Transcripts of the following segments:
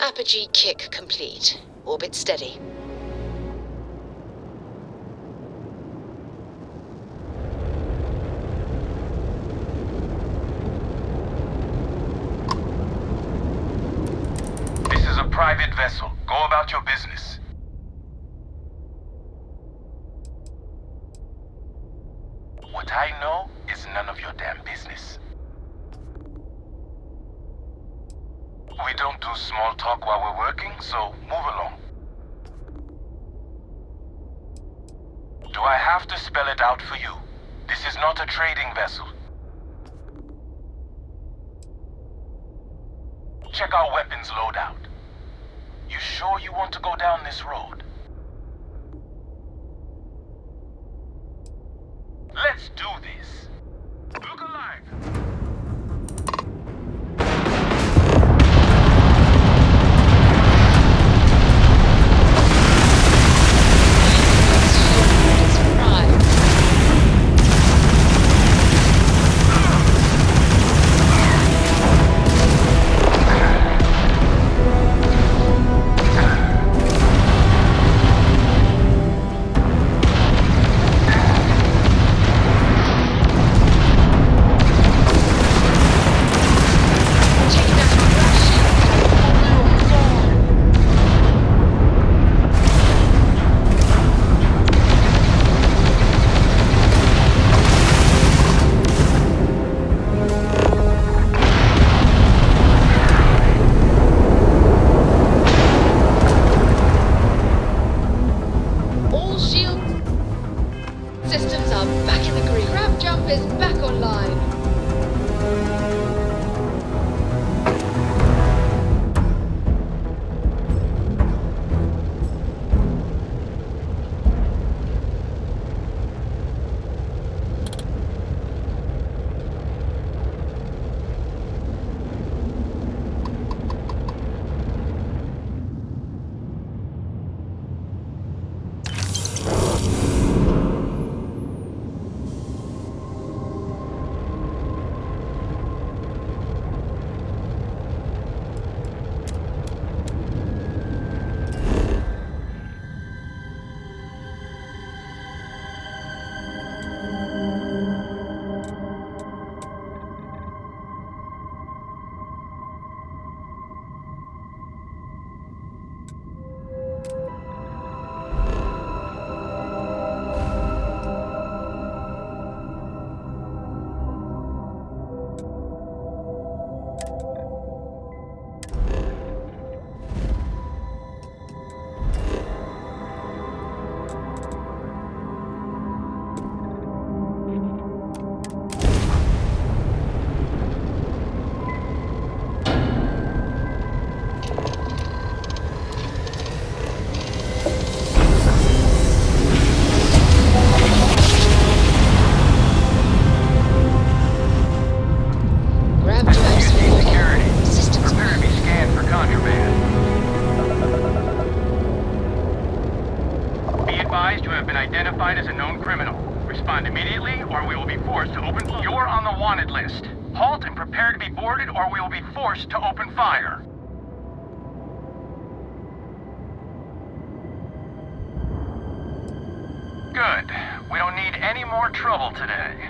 Apogee kick complete. Orbit steady. This is a private vessel. Go about your business. What I know is none of your damn business. We don't do small talk while we're working, so move along. Do I have to spell it out for you? This is not a trading vessel. Check our weapons loadout. You sure you want to go down this road? Let's do this. Look alive. Identified as a known criminal. Respond immediately, or we will be forced to open fire. You're on the wanted list. Halt and prepare to be boarded, or we will be forced to open fire. Good. We don't need any more trouble today.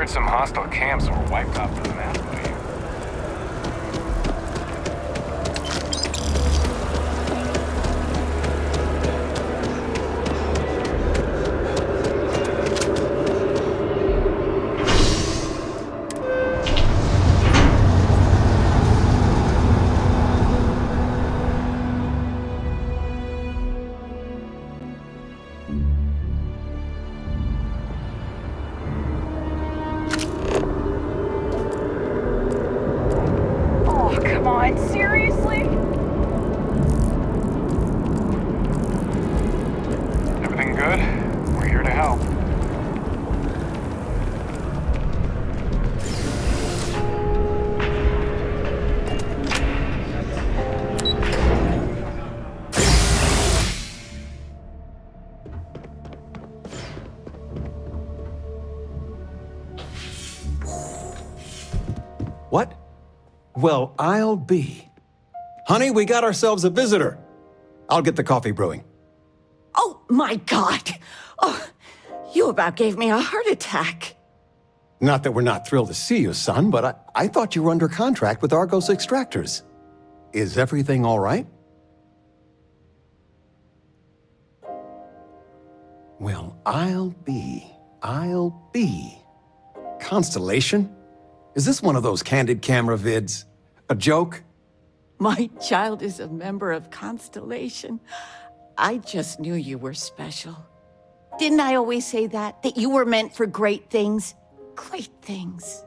heard some hostile camps were wiped off the map by you. Seriously? Everything good? We're here to help. What? Well, I'll be. Honey, we got ourselves a visitor. I'll get the coffee brewing. Oh, my God. Oh, you about gave me a heart attack. Not that we're not thrilled to see you, son, but I thought you were under contract with Argos Extractors. Is everything all right? Well, I'll be. Constellation? Is this one of those candid camera vids? A joke? My child is a member of Constellation. I just knew you were special. Didn't I always say that? That you were meant for great things? Great things.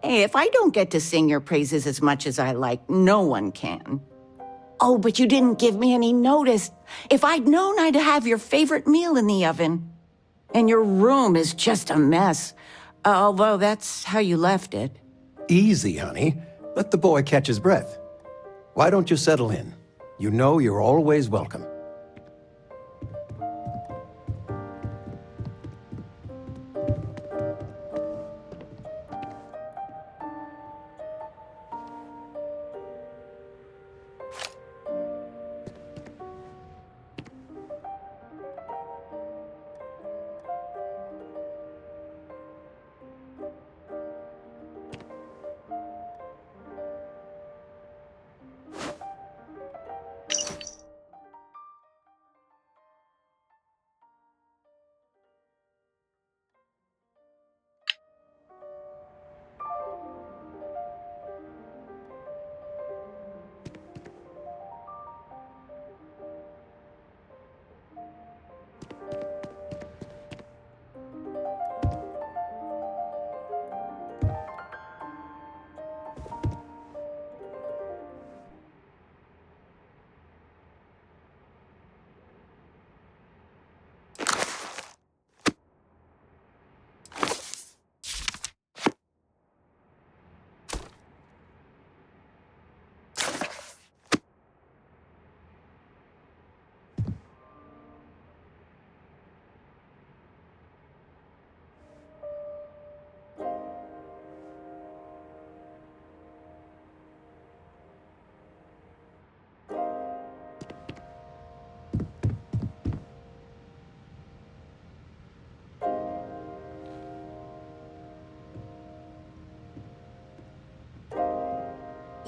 Hey, if I don't get to sing your praises as much as I like, no one can. Oh, but you didn't give me any notice. If I'd known, I'd have your favorite meal in the oven. And your room is just a mess. Although that's how you left it. Easy, honey. Let the boy catch his breath. Why don't you settle in? You know you're always welcome.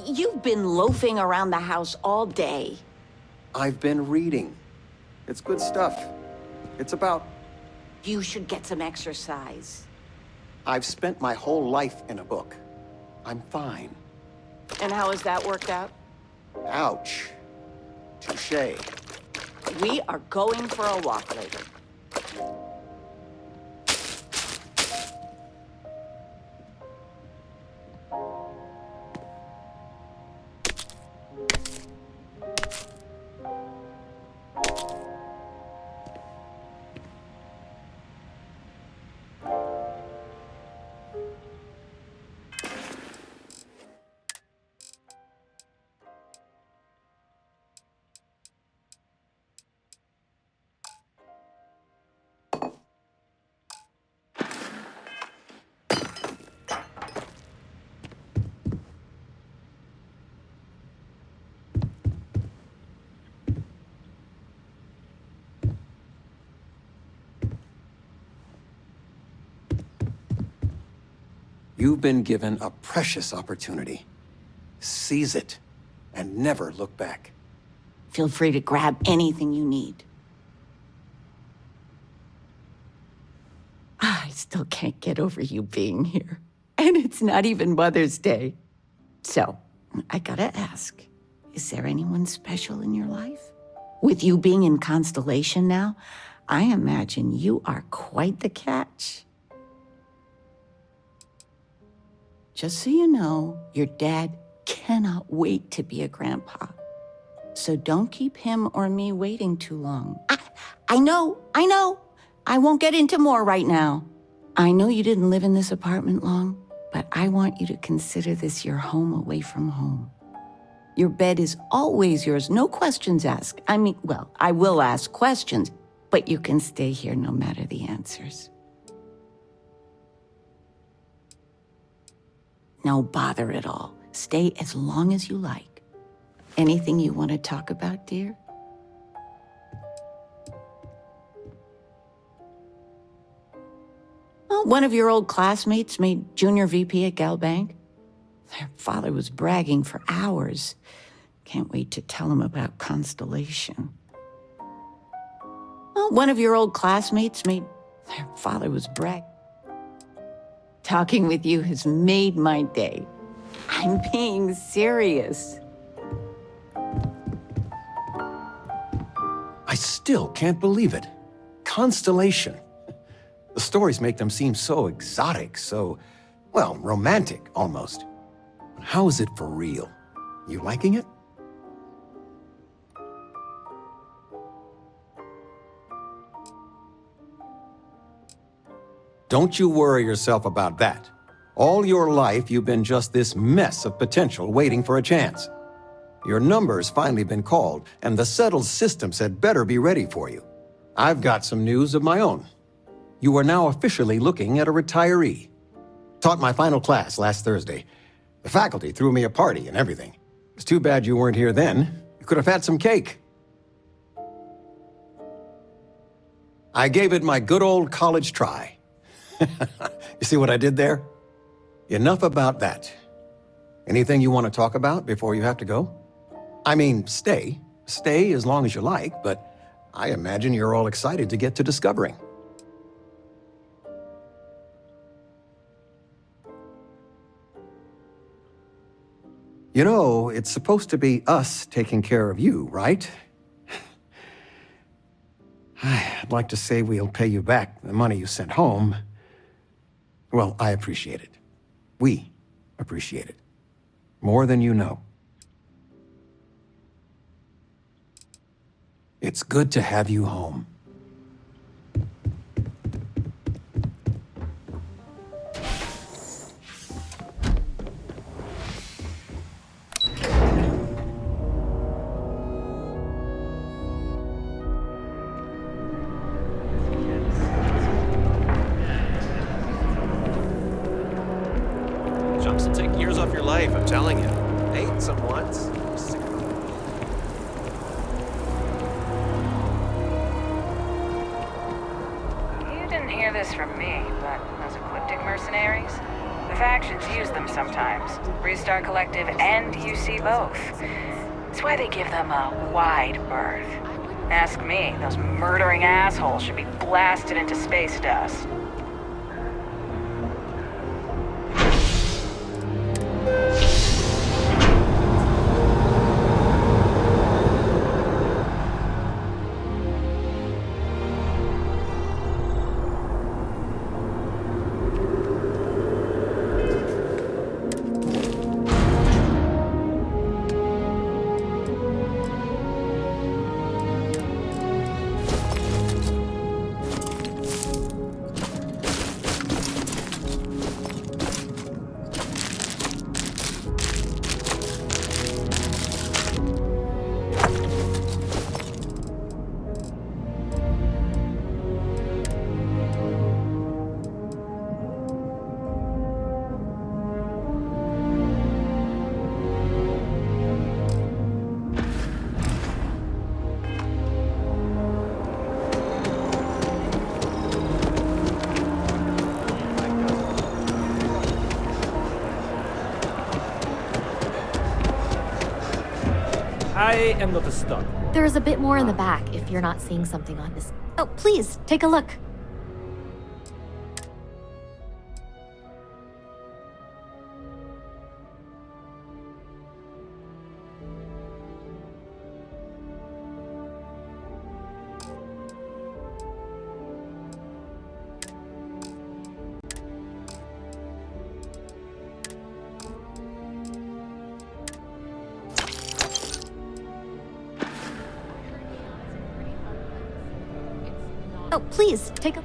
You've been loafing around the house all day. I've been reading. It's good stuff. It's about... You should get some exercise. I've spent my whole life in a book. I'm fine. And how has that worked out? Ouch. Touché. We are going for a walk later. You've been given a precious opportunity. Seize it and never look back. Feel free to grab anything you need. I still can't get over you being here. And it's not even Mother's Day. So, I gotta ask, is there anyone special in your life? With you being in Constellation now, I imagine you are quite the catch. Just so you know, your dad cannot wait to be a grandpa. So don't keep him or me waiting too long. I know. I won't get into more right now. I know you didn't live in this apartment long, but I want you to consider this your home away from home. Your bed is always yours, no questions asked. I mean, well, I will ask questions, but you can stay here no matter the answers. No bother at all. Stay as long as you like. Anything you want to talk about, dear? Well, one of your old classmates made junior VP at Gal Bank. Their father was bragging for hours. Can't wait to tell him about Constellation. Well, one of your old classmates made... Their father was bragging. Talking with you has made my day. I'm being serious. I still can't believe it. Constellation. The stories make them seem so exotic, so, well, romantic, almost. How is it for real? You liking it? Don't you worry yourself about that. All your life, you've been just this mess of potential waiting for a chance. Your number's finally been called, and the settled systems had better be ready for you. I've got some news of my own. You are now officially looking at a retiree. Taught my final class last Thursday. The faculty threw me a party and everything. It's too bad you weren't here then. You could have had some cake. I gave it my good old college try. You see what I did there? Enough about that. Anything you want to talk about before you have to go? I mean, stay. Stay as long as you like, but I imagine you're all excited to get to discovering. You know, it's supposed to be us taking care of you, right? I'd like to say we'll pay you back the money you sent home. Well, I appreciate it. We appreciate it. More than you know. It's good to have you home. Jumps will take years off your life, I'm telling you. I ate some once. I'm sick of it. You didn't hear this from me, but those ecliptic mercenaries, the factions use them sometimes. Restart Collective and UC both. It's why they give them a wide berth. Ask me, those murdering assholes should be blasted into space dust. I am not stuck. There is a bit more in the back if you're not seeing something on this. Oh, please, take a look. Oh, please, take a...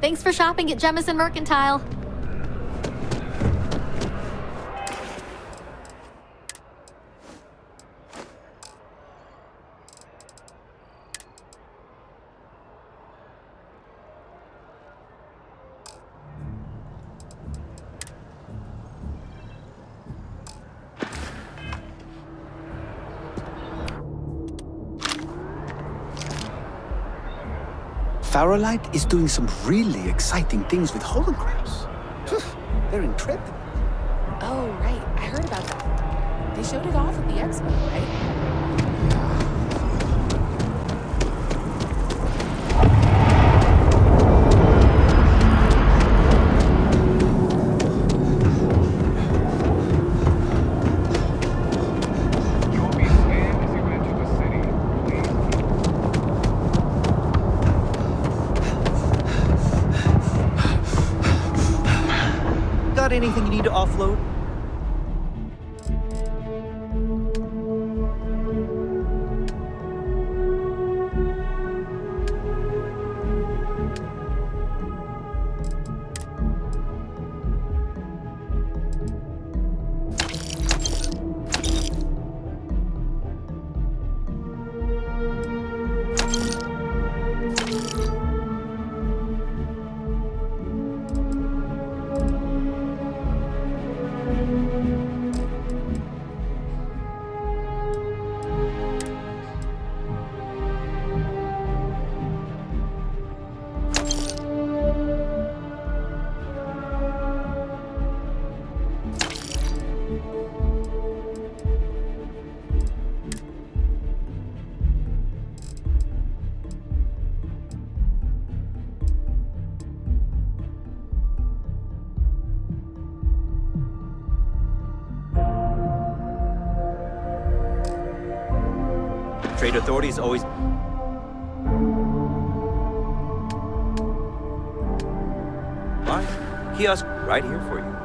Thanks for shopping at Jemison Mercantile. Faralight is doing some really exciting things with holograms. They're incredible. Oh, right. I heard about that. They showed it off at the expo, right? Anything you need to offload? Trade authorities always... Fine. Kiosk right here for you.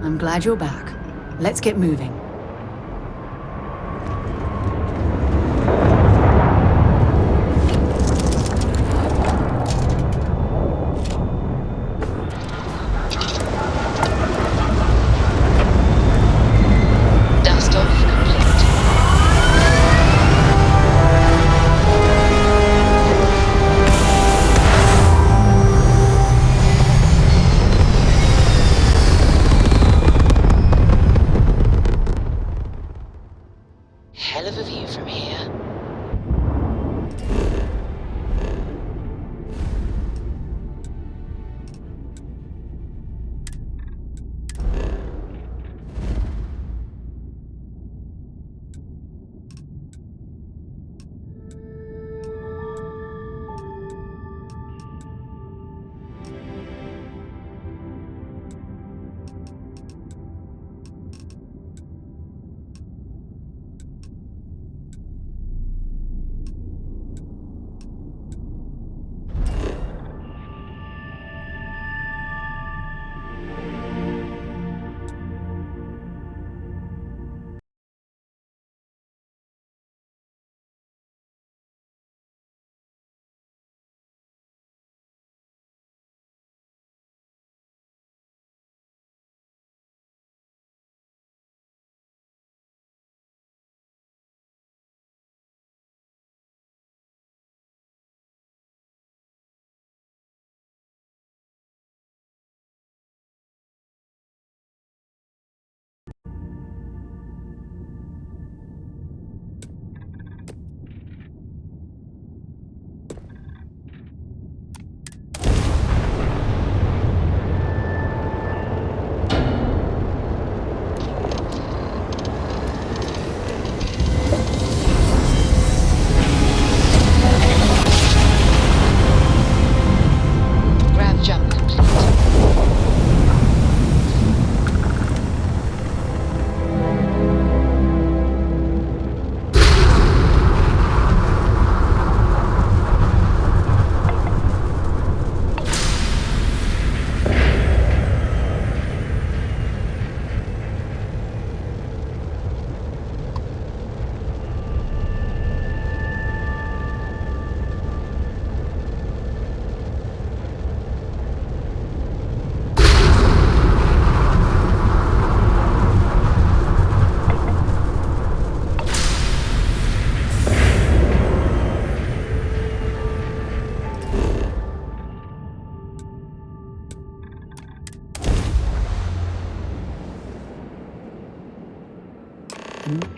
I'm glad you're back. Let's get moving. Dust off complete. Hell of a view from here. Grav jump complete.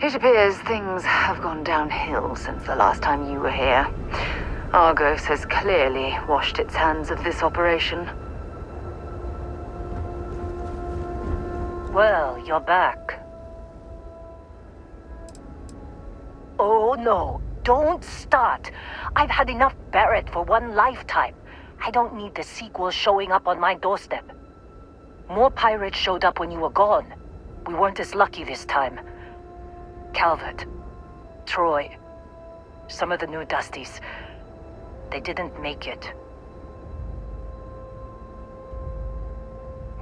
It appears things have gone downhill since the last time you were here. Argos has clearly washed its hands of this operation. Well, you're back. Oh no, don't start. I've had enough Barrett for one lifetime. I don't need the sequel showing up on my doorstep. More pirates showed up when you were gone. We weren't as lucky this time. Calvert, Troy, some of the new Dusties. They didn't make it.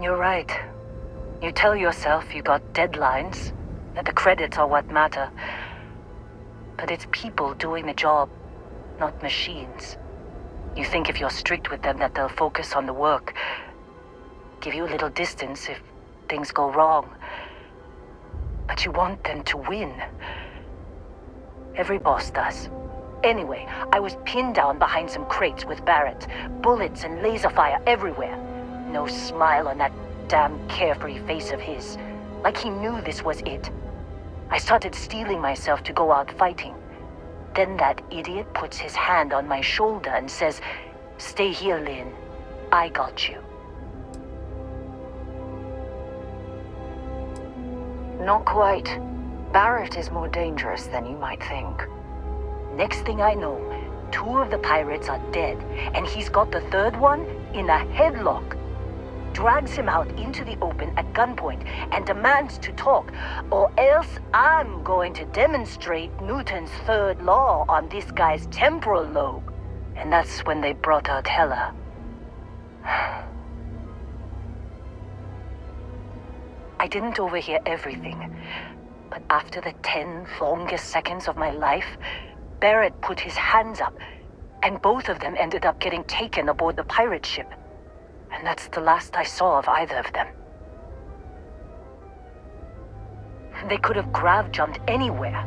You're right. You tell yourself you got deadlines, that the credits are what matter. But it's people doing the job, not machines. You think if you're strict with them that they'll focus on the work, give you a little distance if things go wrong. But you want them to win. Every boss does. Anyway, I was pinned down behind some crates with Barrett. Bullets and laser fire everywhere. No smile on that damn carefree face of his. Like he knew this was it. I started steeling myself to go out fighting. Then that idiot puts his hand on my shoulder and says, "Stay here, Lynn. I got you." Not quite. Barrett is more dangerous than you might think. Next thing I know, 2 of the pirates are dead, and he's got the 3rd one in a headlock. Drags him out into the open at gunpoint and demands to talk, or else I'm going to demonstrate Newton's 3rd law on this guy's temporal lobe. And that's when they brought out Hella. I didn't overhear everything, but after the 10 longest seconds of my life, Barrett put his hands up, and both of them ended up getting taken aboard the pirate ship. And that's the last I saw of either of them. They could have grav-jumped anywhere.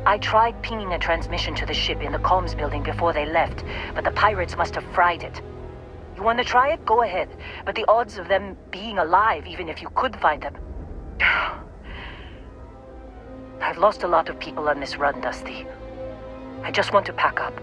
I tried pinging a transmission to the ship in the comms building before they left, but the pirates must have fried it. You want to try it? Go ahead. But the odds of them being alive, even if you could find them... I've lost a lot of people on this run, Dusty. I just want to pack up.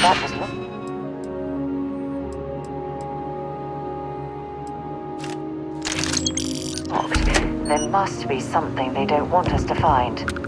That was not. There must be something they don't want us to find.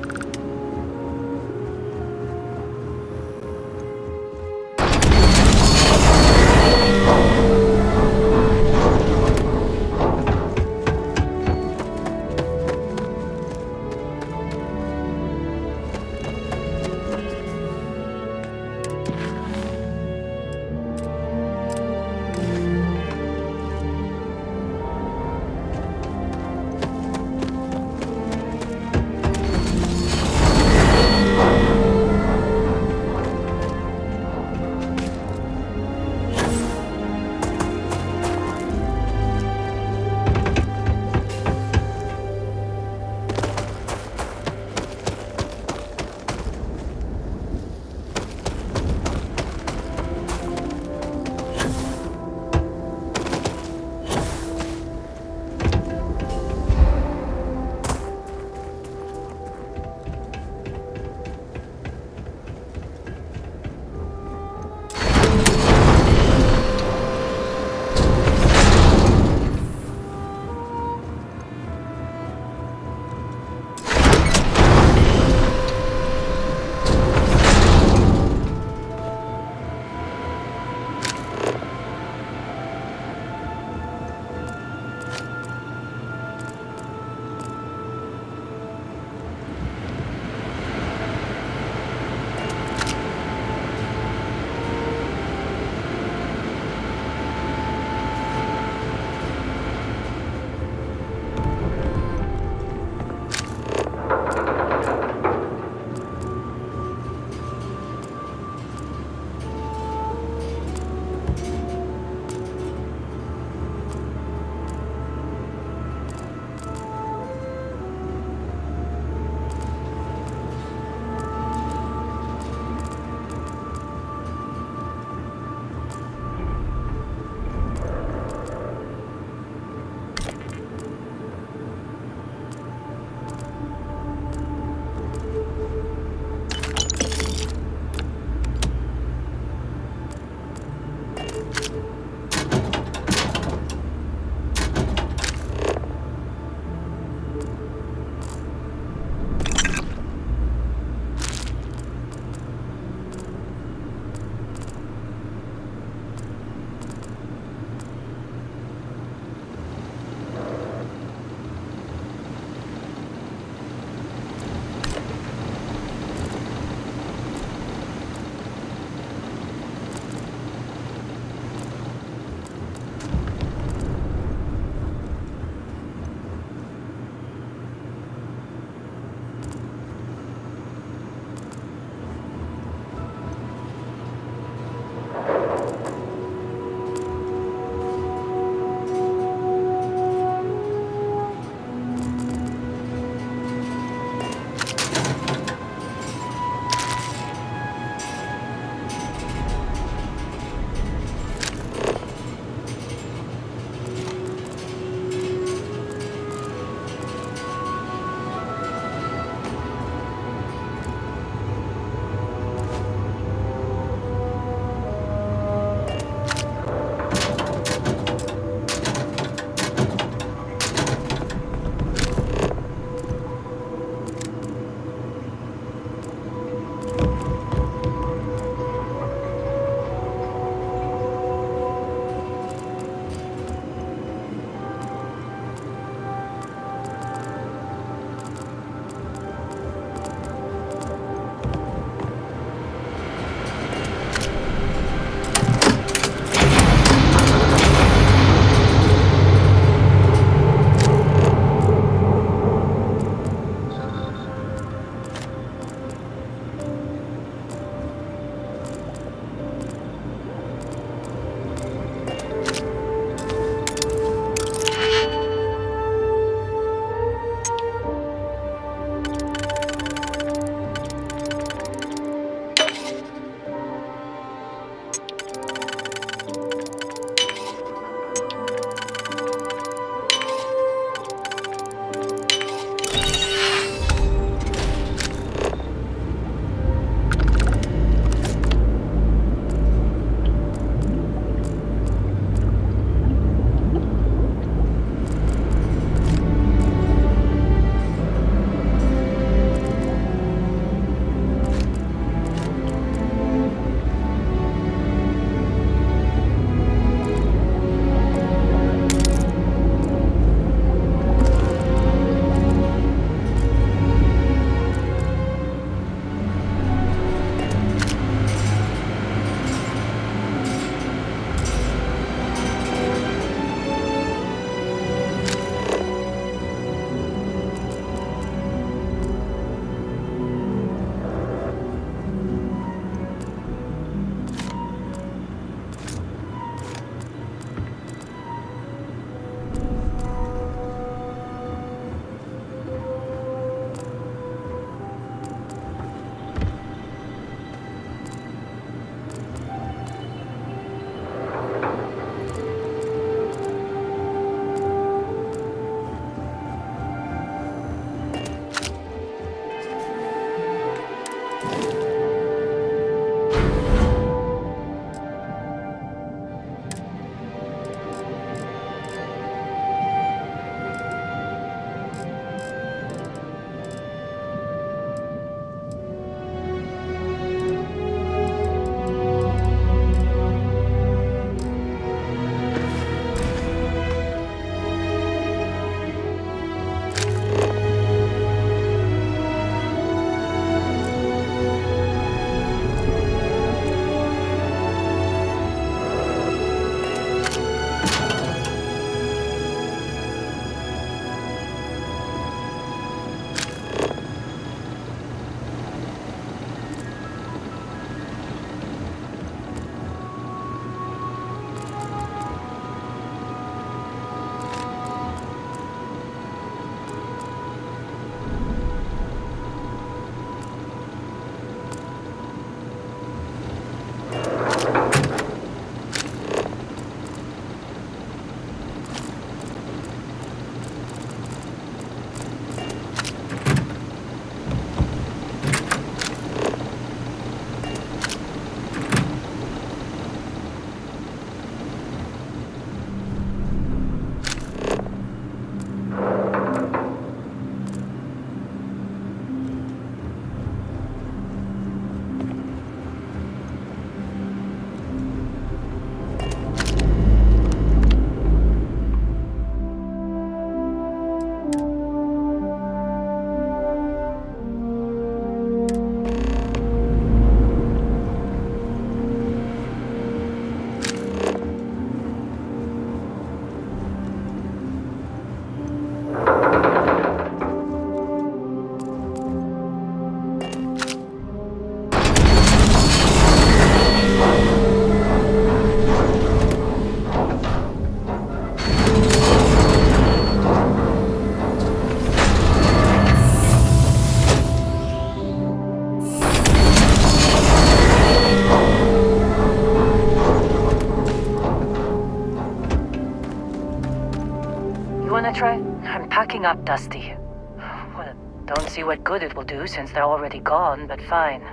try? I'm packing up, Dusty. Well, don't see what good it will do since they're already gone, but fine.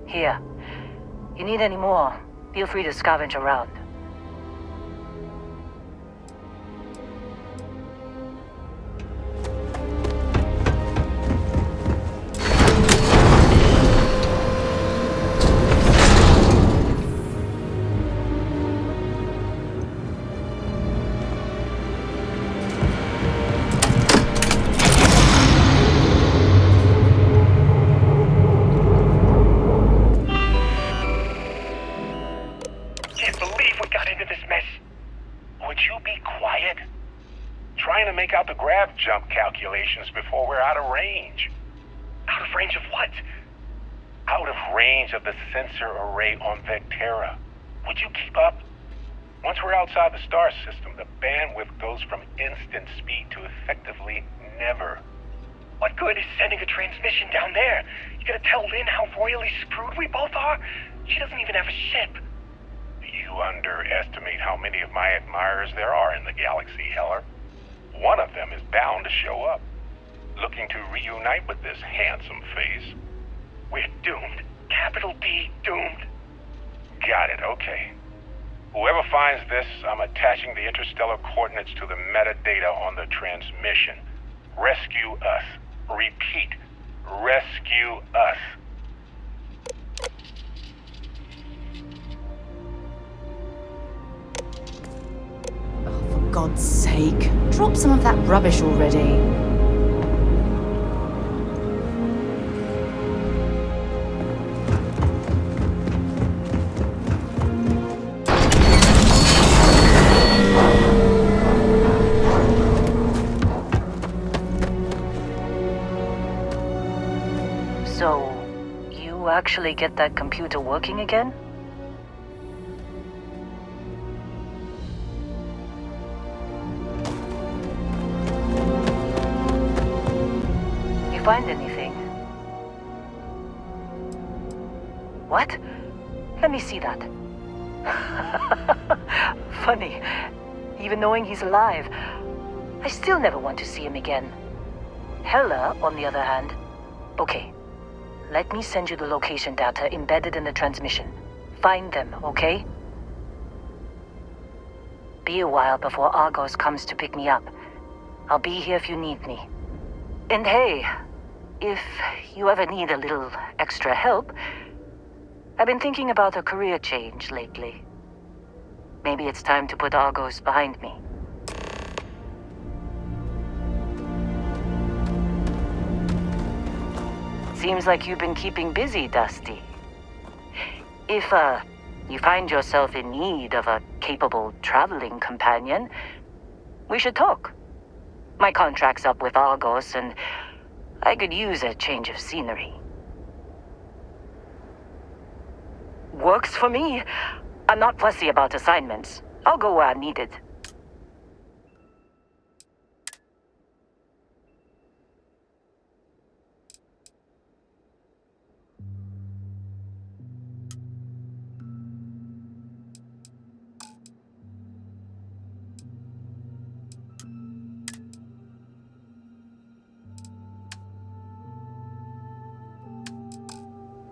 Here. You need any more? Feel free to scavenge around. Jump calculations before we're out of range. Out of range of what? Out of range of the sensor array on Vectera. Would you keep up? Once we're outside the star system, the bandwidth goes from instant speed to effectively never. What good is sending a transmission down there? You gonna tell Lynn how royally screwed we both are? She doesn't even have a ship. You underestimate how many of my admirers there are in the galaxy, Heller. One of them is bound to show up, looking to reunite with this handsome face. We're doomed. Capital D, doomed. Got it, okay. Whoever finds this, I'm attaching the interstellar coordinates to the metadata on the transmission. Rescue us. Repeat, rescue us. For God's sake, drop some of that rubbish already. So, you actually get that computer working again? Find anything? What? Let me see that. Funny. Even knowing he's alive, I still never want to see him again. Hella, on the other hand. Okay. Let me send you the location data embedded in the transmission. Find them, okay? Be a while before Argos comes to pick me up. I'll be here if you need me. And hey, if you ever need a little extra help, I've been thinking about a career change lately. Maybe it's time to put Argos behind me. Seems like you've been keeping busy, Dusty. If, you find yourself in need of a capable traveling companion, we should talk. My contract's up with Argos, and I could use a change of scenery. Works for me. I'm not fussy about assignments. I'll go where I'm needed.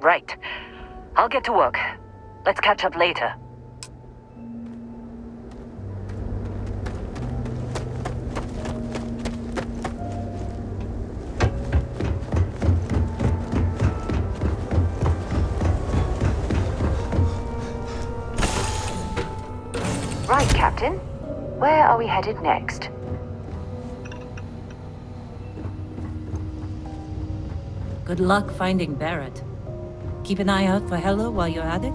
Right. I'll get to work. Let's catch up later. Right, Captain. Where are we headed next? Good luck finding Barrett. Keep an eye out for Hella while you're at it.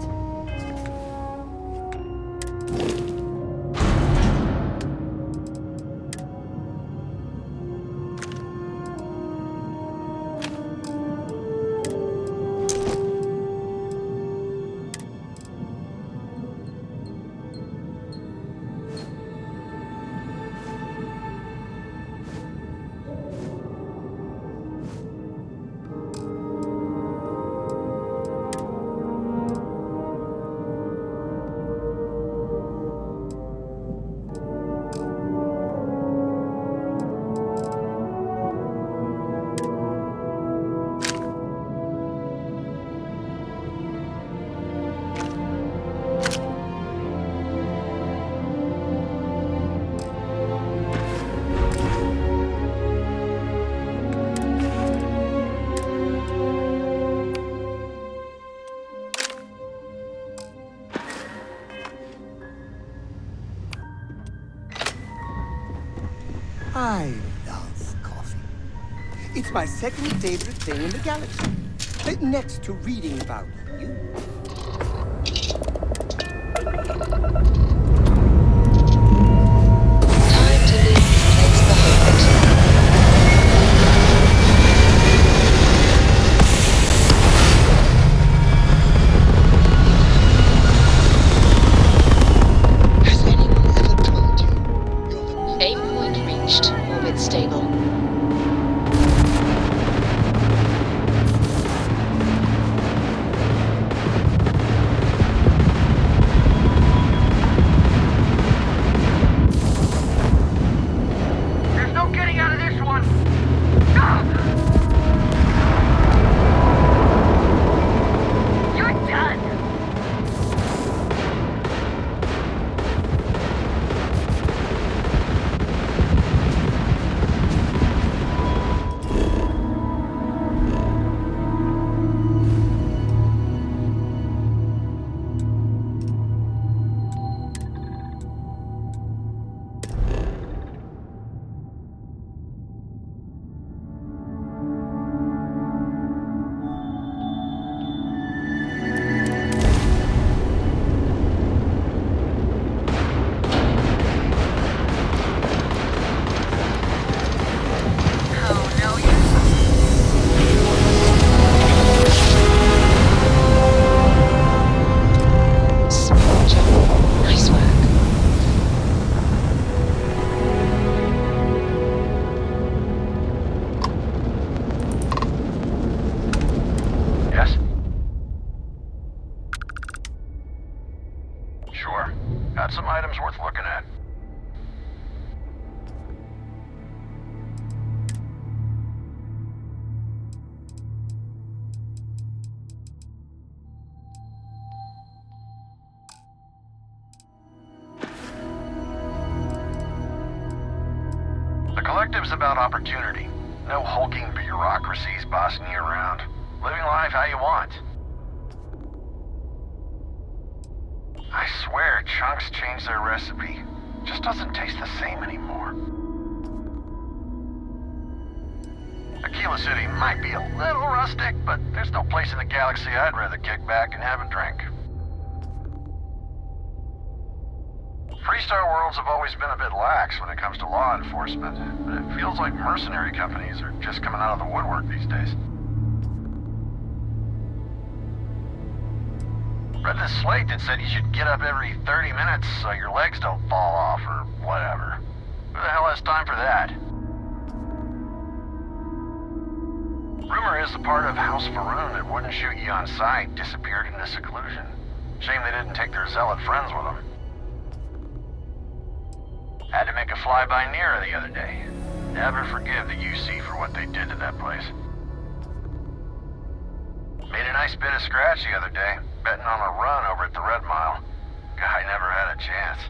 I love coffee. It's my second favorite thing in the galaxy. Next to reading about you. Time to leave this place behind. Aim point reached. Orbit stable. There's no getting out of this one! Ah! You're done! Smart job. Nice work. Yes? Sure. Got some items worth looking at. The collective's about opportunity. No hulking bureaucracies bossing you around. Living life how you want. I swear, Chunks changed their recipe. Just doesn't taste the same anymore. Aquila City might be a little rustic, but there's no place in the galaxy I'd rather kick back and have a drink. Freestar worlds have always been a bit lax when it comes to law enforcement, but it feels like mercenary companies are just coming out of the woodwork these days. Read this slate that said you should get up every 30 minutes so your legs don't fall off or whatever. Who the hell has time for that? Rumor is the part of House Faroon that wouldn't shoot you on sight disappeared into seclusion. Shame they didn't take their zealot friends with them. Had to make a flyby near her the other day. Never forgive the UC for what they did to that place. Made a nice bit of scratch the other day, betting on a run over at the Red Mile. Guy never had a chance.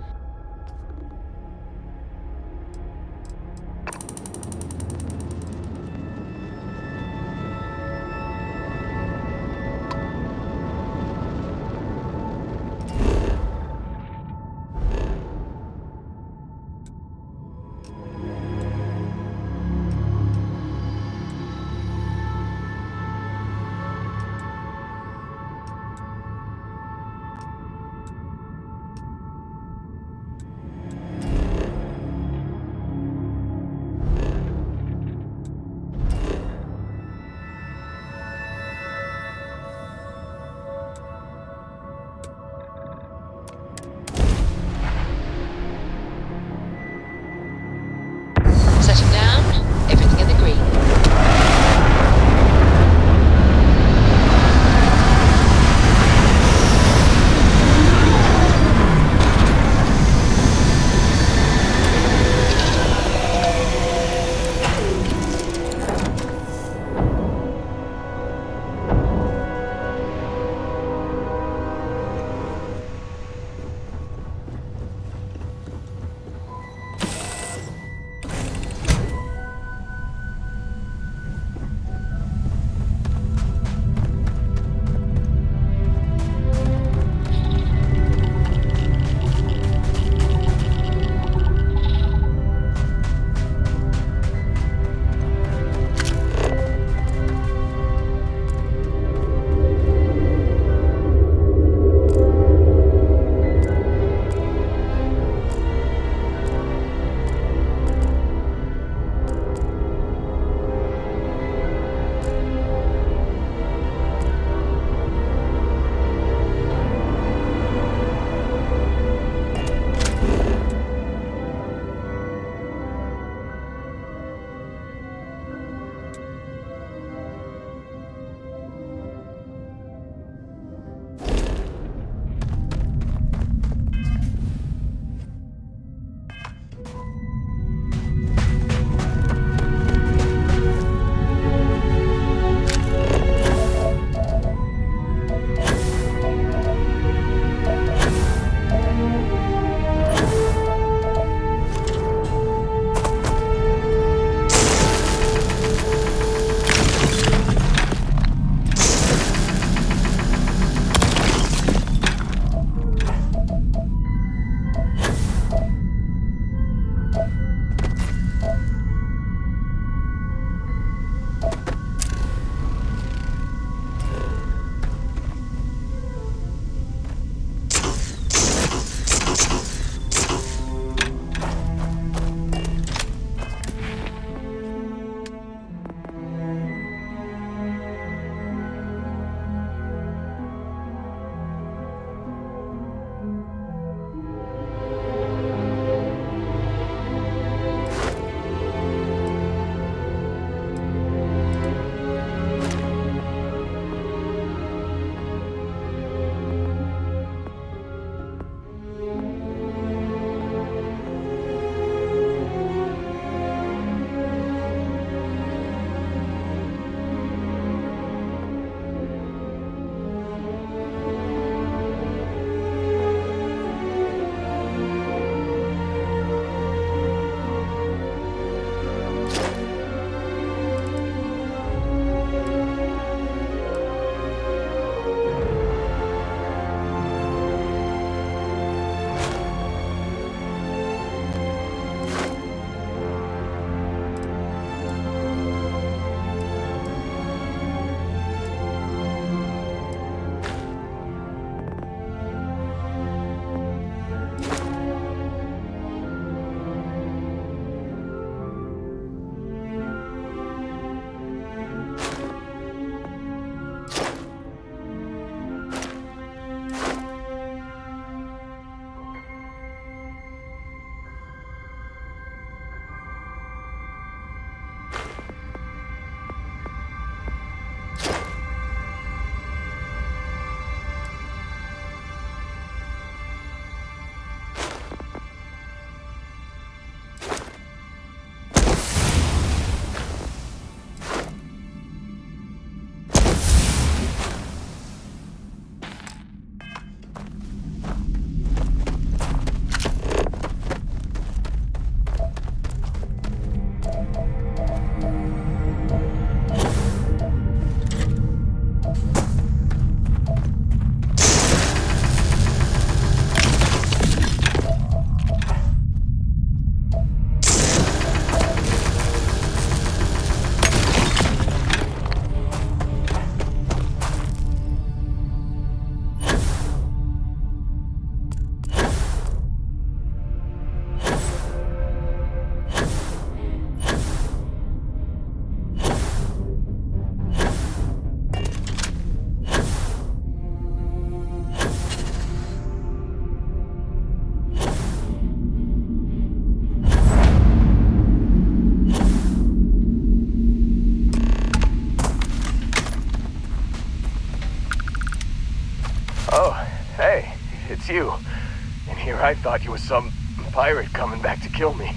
And here I thought you was some pirate coming back to kill me.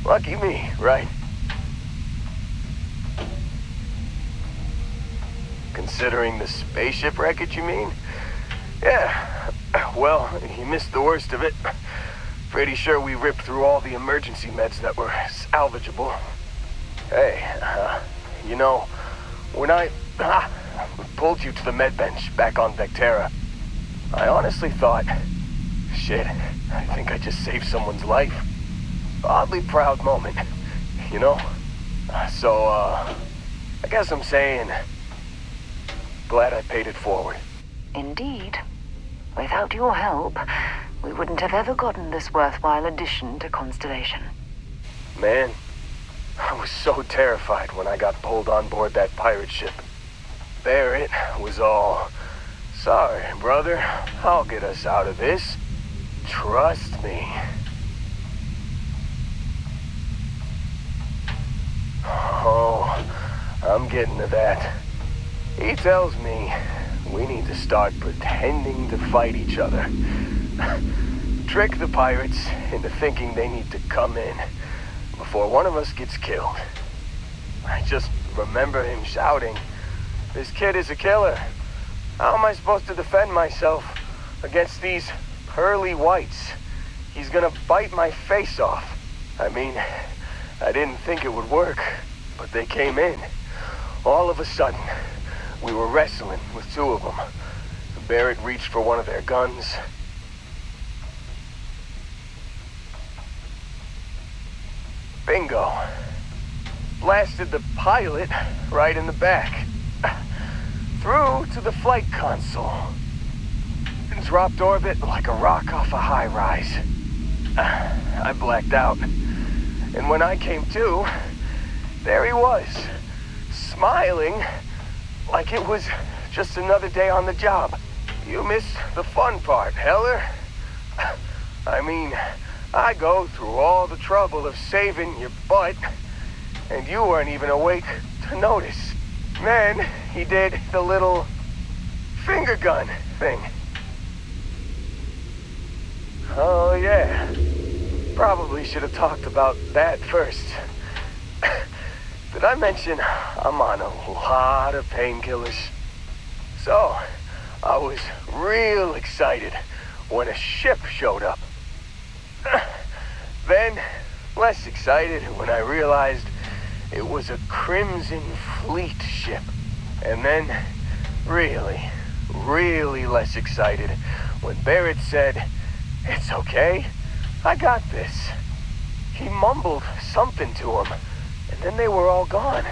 Lucky me, right? Considering the spaceship wreckage, you mean? Yeah. Well, you missed the worst of it. Pretty sure we ripped through all the emergency meds that were salvageable. Hey, you know, when I pulled you to the med bench back on Vectera, I honestly thought, shit, I think I just saved someone's life. Oddly proud moment, you know? So, I guess I'm saying, glad I paid it forward. Indeed. Without your help, we wouldn't have ever gotten this worthwhile addition to Constellation. Man, I was so terrified when I got pulled on board that pirate ship. Barrett was all, sorry, brother, I'll get us out of this. Trust me. Oh, I'm getting to that. He tells me we need to start pretending to fight each other. Trick the pirates into thinking they need to come in before one of us gets killed. I just remember him shouting, "This kid is a killer. How am I supposed to defend myself against these pearly whites? He's gonna bite my face off." I mean, I didn't think it would work, but they came in. All of a sudden, we were wrestling with two of them. Barrett reached for one of their guns. Bingo. Blasted the pilot right in the back. Through to the flight console. And dropped orbit like a rock off a high-rise. I blacked out. And when I came to, there he was, smiling like it was just another day on the job. You missed the fun part, Heller. I mean, I go through all the trouble of saving your butt, and you weren't even awake to notice. Then he did the little finger gun thing. Oh yeah, probably should have talked about that first. Did I mention I'm on a lot of painkillers? So, I was real excited when a ship showed up. Then, less excited when I realized it was a Crimson Fleet ship. And then, really, really less excited when Barrett said, "It's okay, I got this." He mumbled something to him, and then they were all gone.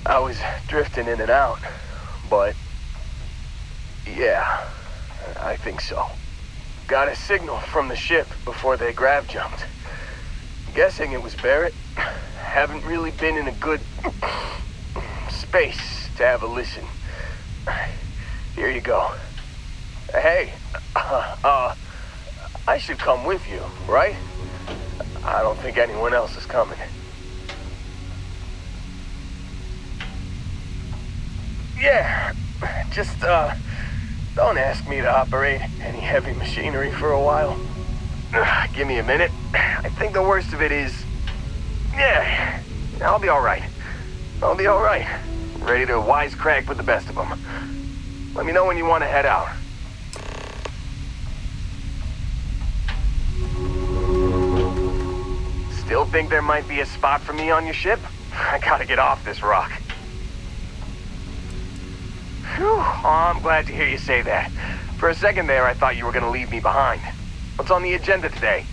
I was drifting in and out, but yeah, I think so. Got a signal from the ship before they grav jumped. Guessing it was Barrett. Haven't really been in a good space to have a listen. Here you go. Hey, I should come with you, right? I don't think anyone else is coming. Yeah, just, don't ask me to operate any heavy machinery for a while. Give me a minute. I think the worst of it is... Yeah, I'll be alright. I'll be alright. Ready to wisecrack with the best of them. Let me know when you want to head out. Still think there might be a spot for me on your ship? I gotta get off this rock. Whew, oh, I'm glad to hear you say that. For a second there, I thought you were gonna leave me behind. What's on the agenda today?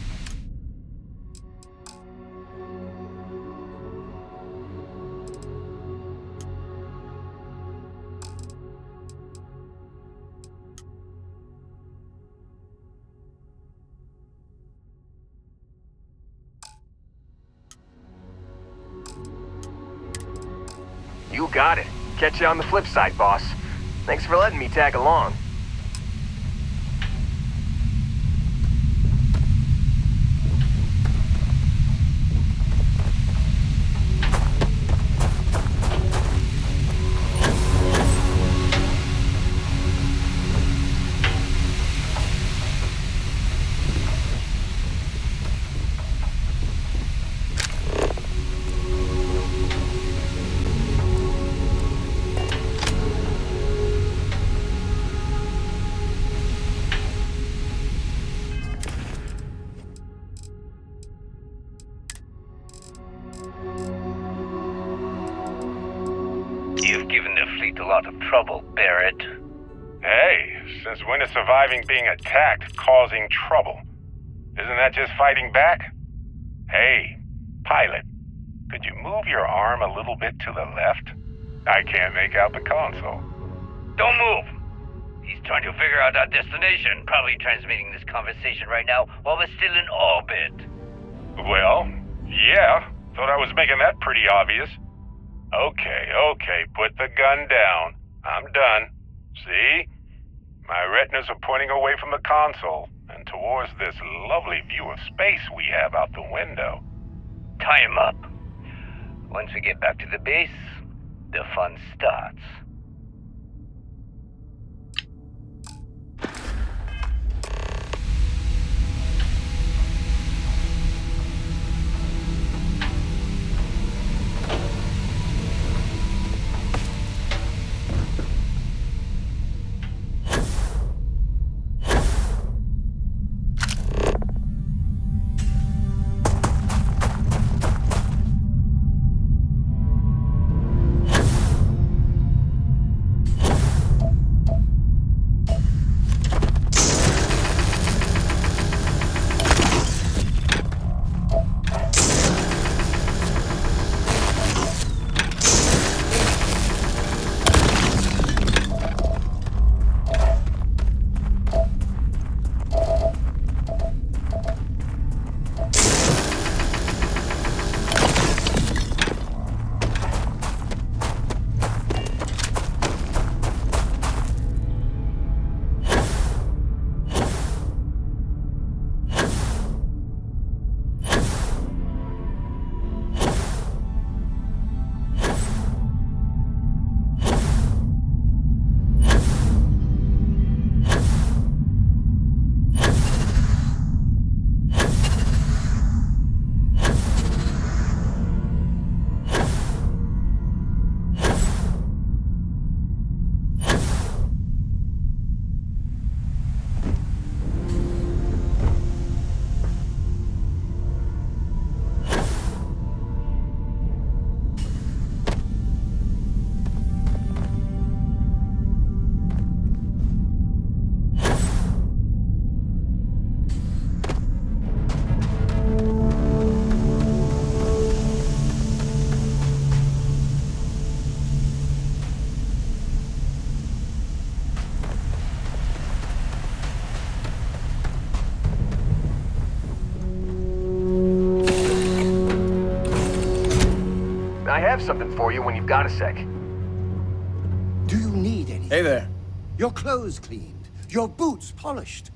You got it. Catch you on the flip side, boss. Thanks for letting me tag along. trouble, Barrett? Hey, since when is surviving being attacked causing trouble? Isn't that just fighting back? Hey, pilot, could you move your arm a little bit to the left? I can't make out the console. Don't move! He's trying to figure out our destination, probably transmitting this conversation right now while we're still in orbit. Well, yeah, thought I was making that pretty obvious. Okay, put the gun down. I'm done. See? My retinas are pointing away from the console and towards this lovely view of space we have out the window. Tie him up. Once we get back to the base, the fun starts. I have something for you when you've got a sec. Do you need anything? Hey there. Your clothes cleaned, your boots polished,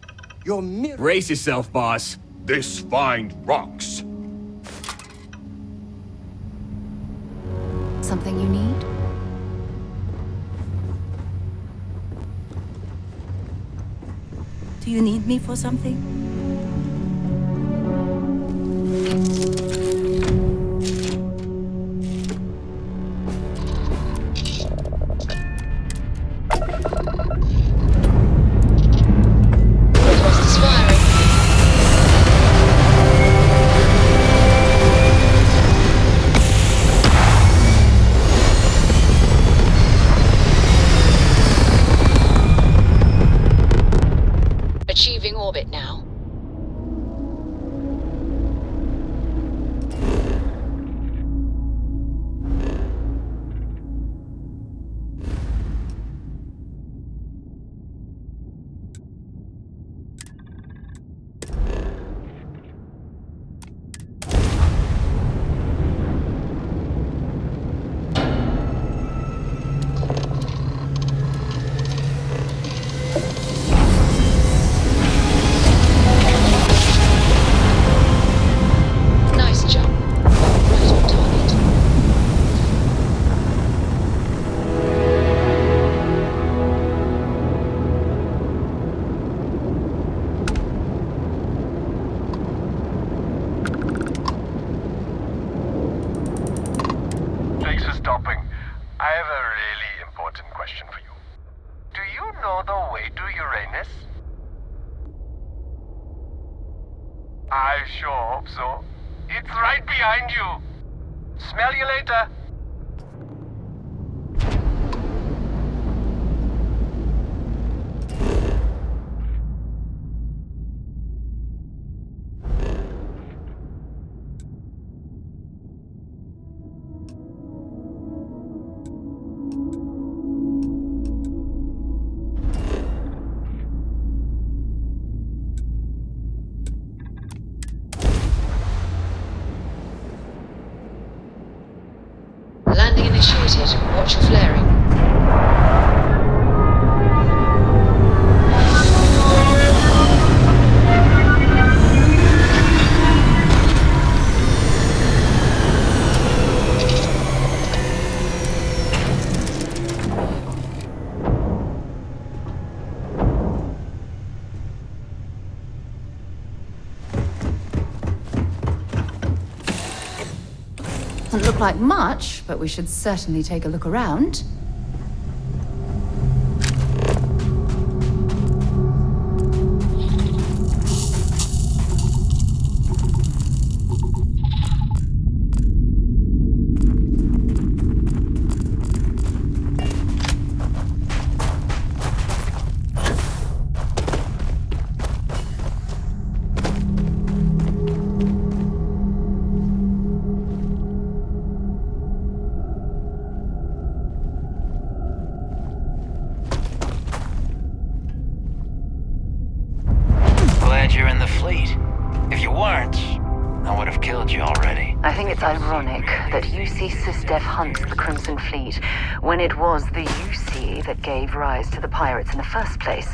your mirror... Brace yourself, boss. This find rocks. Something you need? Do you need me for something? Achieving orbit now. I sure hope so. It's right behind you. Smell you later. Watch for flaring. Doesn't look like much, but we should certainly take a look around. You're in the fleet. If you weren't, I would have killed you already. I think it's ironic that UC SysDef hunts the Crimson Fleet when it was the UC that gave rise to the pirates in the first place.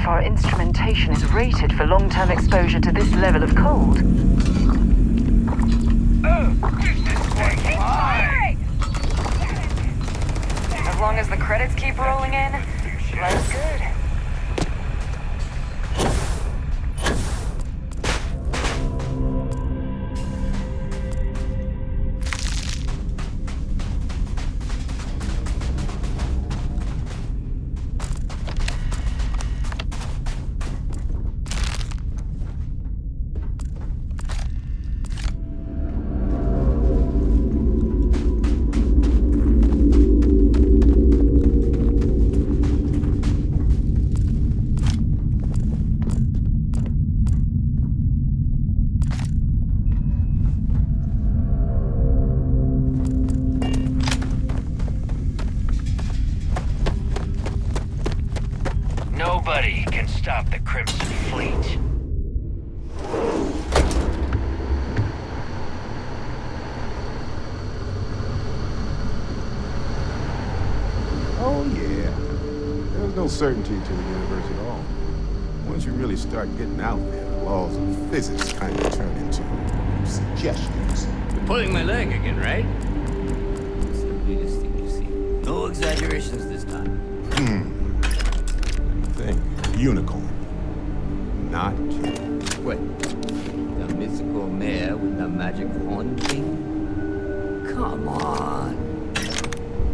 Our instrumentation is rated for long-term exposure to this level of cold. As long as the credits keep rolling in, life's good. Nobody can stop the Crimson Fleet. Oh, yeah. There's no certainty to the universe at all. Once you really start getting out there, the laws of physics kind of turn into suggestions. You're pulling my leg again, right? It's the weirdest thing you see. No exaggerations this time. Think. Unicorn. Not kidding. What? The mythical mare with the magic horn thing? Come on.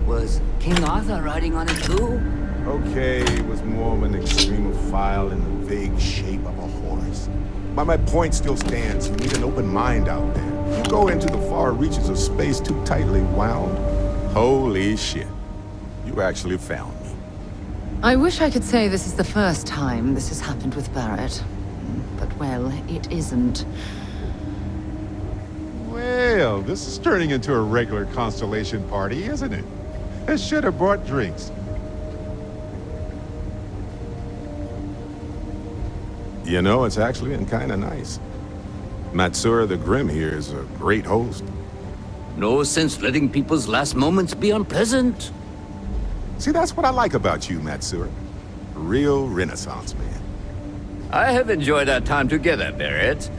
Was King Arthur riding on it too? Okay, it was more of an extremophile in the vague shape of a horse. But my point still stands. You need an open mind out there. You go into the far reaches of space too tightly wound. Holy shit. You actually found me. I wish I could say this is the first time this has happened with Barrett. But, well, it isn't. Well, this is turning into a regular Constellation party, isn't it? I should have brought drinks. You know, it's actually been kind of nice. Matsura the Grim here is a great host. No sense letting people's last moments be unpleasant. See, that's what I like about you, Matsura. A real Renaissance man. I have enjoyed our time together, Barrett.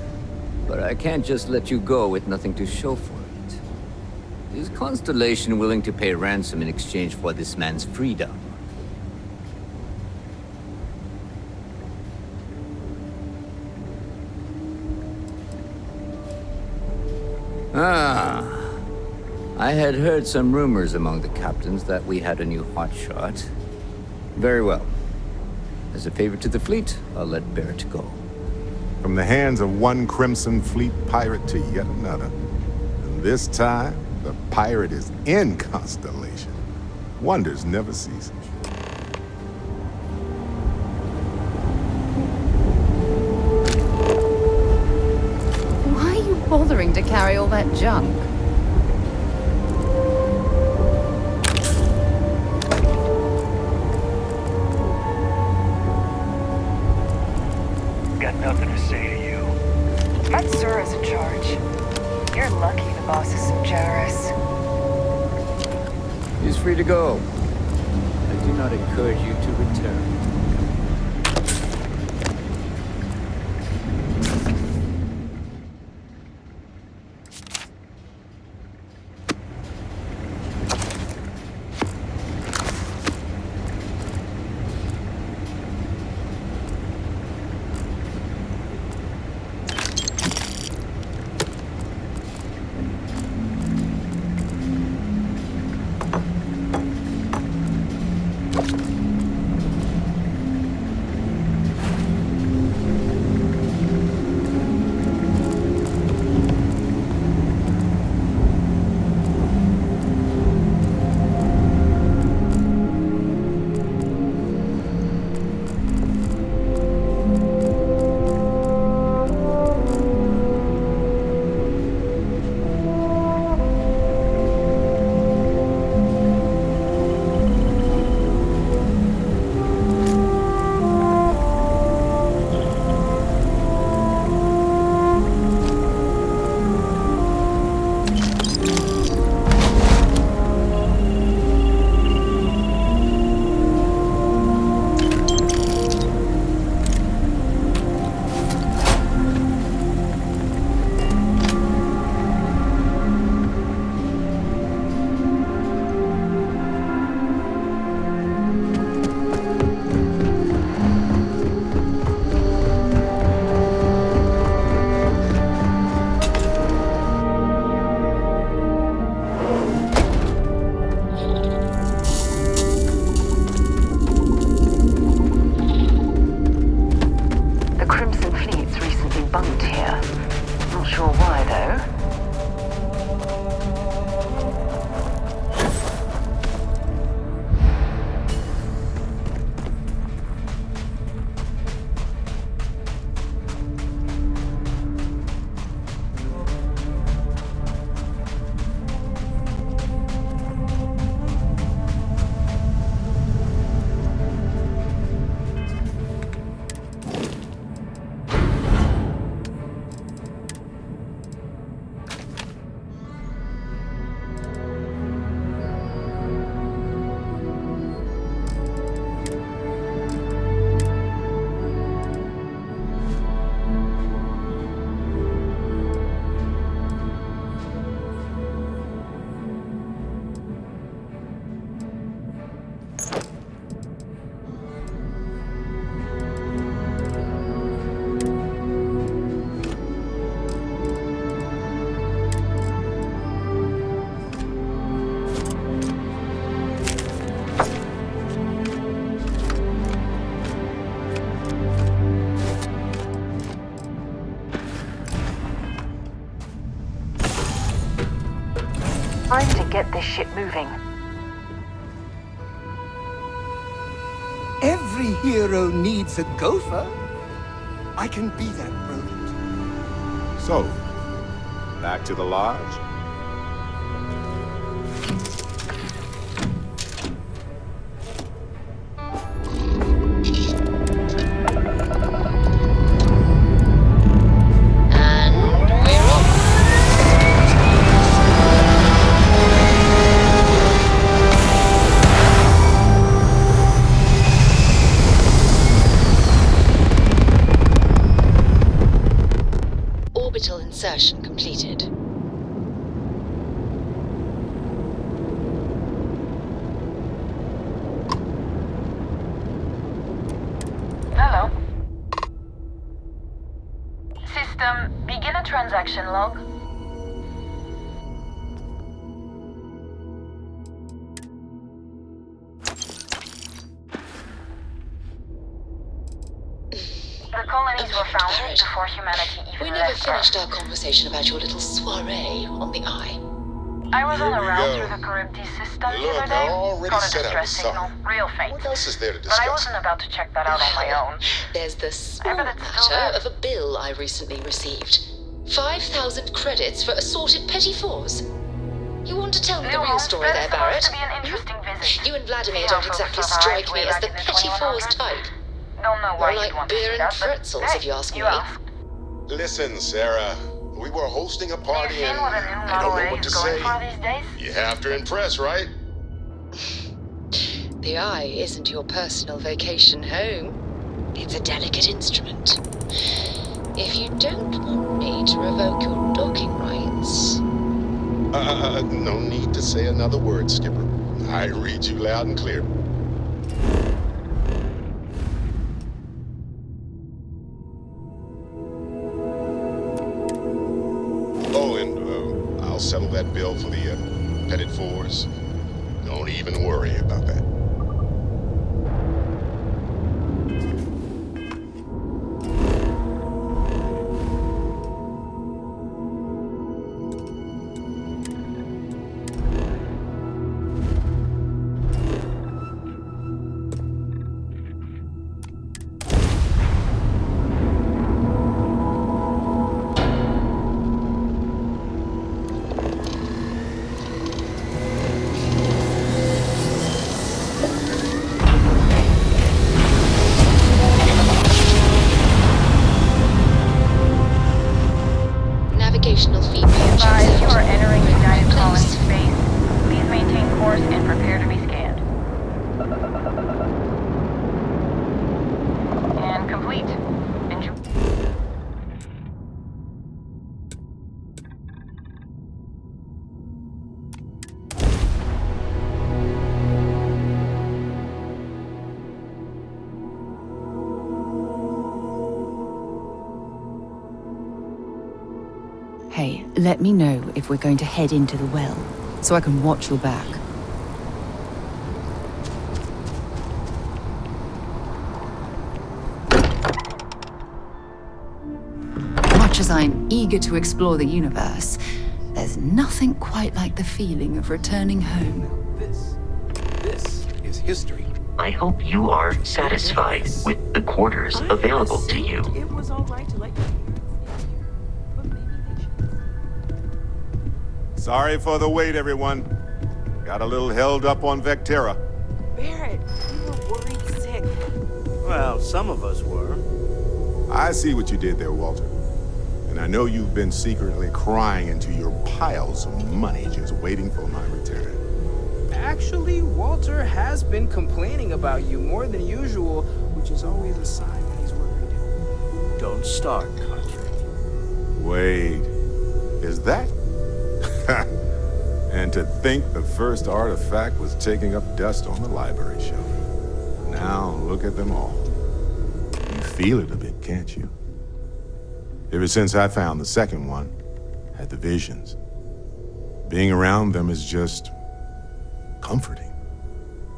But I can't just let you go with nothing to show for it. Is Constellation willing to pay ransom in exchange for this man's freedom? I had heard some rumors among the captains that we had a new hotshot. Very well. As a favor to the fleet, I'll let Barrett go. From the hands of one Crimson Fleet pirate to yet another. And this time, the pirate is in Constellation. Wonders never cease. Why are you bothering to carry all that junk? Got nothing to say to you. Matsura's in charge. You're lucky the boss is so generous. He's free to go. I do not encourage you to return. Time to get this ship moving. Every hero needs a gopher. I can be that brilliant. So, back to the lodge? System, begin a transaction log. The colonies were founded before humanity even We never left finished Earth. our conversation about your little soiree on the Eye. I was on Here a we route go. through the Charybdis system the Look, other I day. already Got a set out distress the signal, song. real faint. What else is there to But I discuss? wasn't about to check that out on my own. There's the small I bet it's still matter there. of a bill I recently received. 5,000 credits for assorted petty fours. You want to tell me the real story there, Barrett? Supposed to be an interesting visit. You and Vladimir See how don't exactly folks survived strike me way as back the in the petty fours 2100s. type. Don't know why More you'd like want to beer see and that, but pretzels, hey, if you ask me. asked. Listen, Sarah. We were hosting a party Have you seen and what a new I Model don't know A what to is going say. for these days? You have to impress, right? The Eye isn't your personal vacation home. It's a delicate instrument. If you don't want me to revoke your docking rights... No need to say another word, Skipper. I read you loud and clear. Oh, and I'll settle that bill for the petted fours. Don't even worry about that. Navigational feedback. Advise you are entering United Colony space. Please maintain course and prepare to be scanned. And complete. Enjoy. Hey, let me know if we're going to head into the well, so I can watch your back. Much as I'm eager to explore the universe, there's nothing quite like the feeling of returning home. This is history. I hope you are satisfied with the quarters available to you. It was all right to let you. Sorry for the wait, everyone. Got a little held up on Vectera. Barrett, you were worried sick. Well, some of us were. I see what you did there, Walter. And I know you've been secretly crying into your piles of money just waiting for my return. Actually, Walter has been complaining about you more than usual, which is always a sign that he's worried. Don't start, Contract. Wait, is that? And to think the first artifact was taking up dust on the library shelf. Now look at them all. You feel it a bit, can't you? Ever since I found the second one, had the visions. Being around them is just comforting.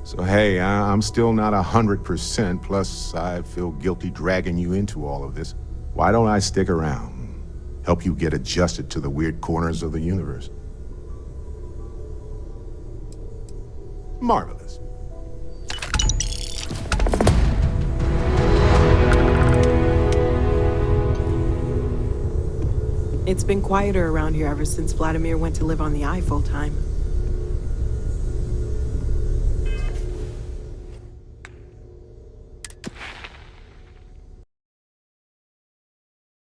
So hey, I'm still not 100%, plus I feel guilty dragging you into all of this. Why don't I stick around? Help you get adjusted to the weird corners of the universe. Marvelous. It's been quieter around here ever since Vladimir went to live on the Eye full time.